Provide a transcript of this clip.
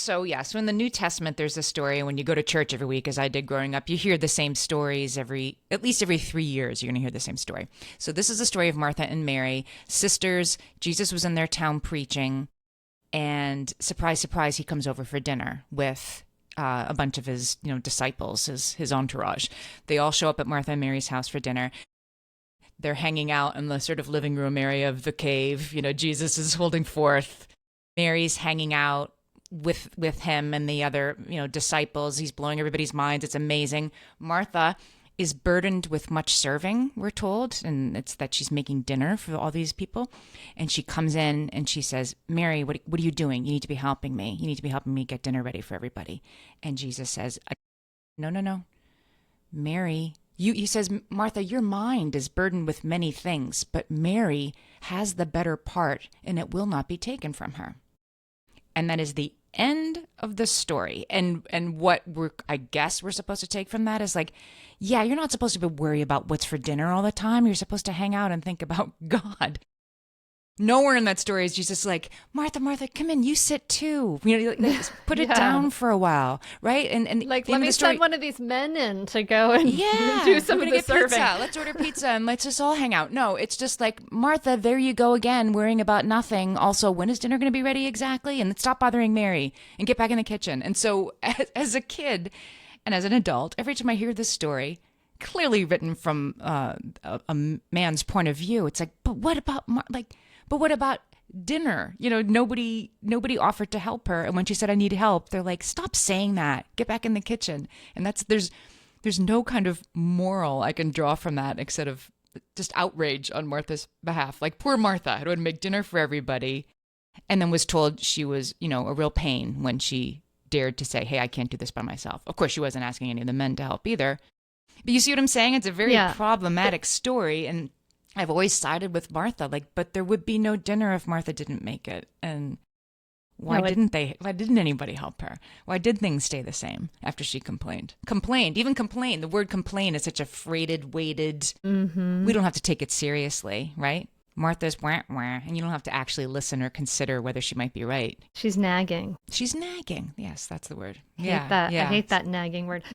So in the New Testament, there's a story. When you go to church every week, as I did growing up, you hear the same stories at least every 3 years. You're going to hear the same story. So this is the story of Martha and Mary, sisters. Jesus was in their town preaching, and surprise, surprise, he comes over for dinner with a bunch of his disciples, his entourage. They all show up at Martha and Mary's house for dinner. They're hanging out in the sort of living room area of the cave. Jesus is holding forth. Mary's hanging out with him and the other disciples. He's blowing everybody's minds. It's amazing. Martha is burdened with much serving, we're told, and it's that she's making dinner for all these people. And she comes in and she says, Mary, what are you doing? You need to be helping me. You need to be helping me get dinner ready for everybody. And Jesus says, no, Mary. He says, Martha, your mind is burdened with many things, but Mary has the better part, and it will not be taken from her. And that is the end of the story. And what I guess we're supposed to take from that is like, yeah, you're not supposed to be worried about what's for dinner all the time. You're supposed to hang out and think about God. Nowhere in that story is Jesus like, Martha, come in, you sit too. Put it down for a while, right? And like, let me send one of these men in to go and do some of the serving. Pizza. Let's order pizza and let's just all hang out. No, it's just like, Martha, there you go again, worrying about nothing. Also, when is dinner going to be ready exactly? And stop bothering Mary and get back in the kitchen. And so as a kid and as an adult, every time I hear this story, clearly written from a man's point of view, it's like, but what about But what about dinner? Nobody offered to help her. And when she said, I need help, they're like, stop saying that. Get back in the kitchen. And there's no kind of moral I can draw from that except of just outrage on Martha's behalf. Like, poor Martha who had to make dinner for everybody and then was told she was, a real pain when she dared to say, hey, I can't do this by myself. Of course, she wasn't asking any of the men to help either. But you see what I'm saying? It's a very problematic story. And I've always sided with Martha, but there would be no dinner if Martha didn't make it. And why didn't anybody help her? Why did things stay the same after she complained? The word complain is such a freighted, weighted, we don't have to take it seriously, right? Martha's wah, wah, and you don't have to actually listen or consider whether she might be right. She's nagging. She's nagging. Yes, that's the word. I hate that nagging word.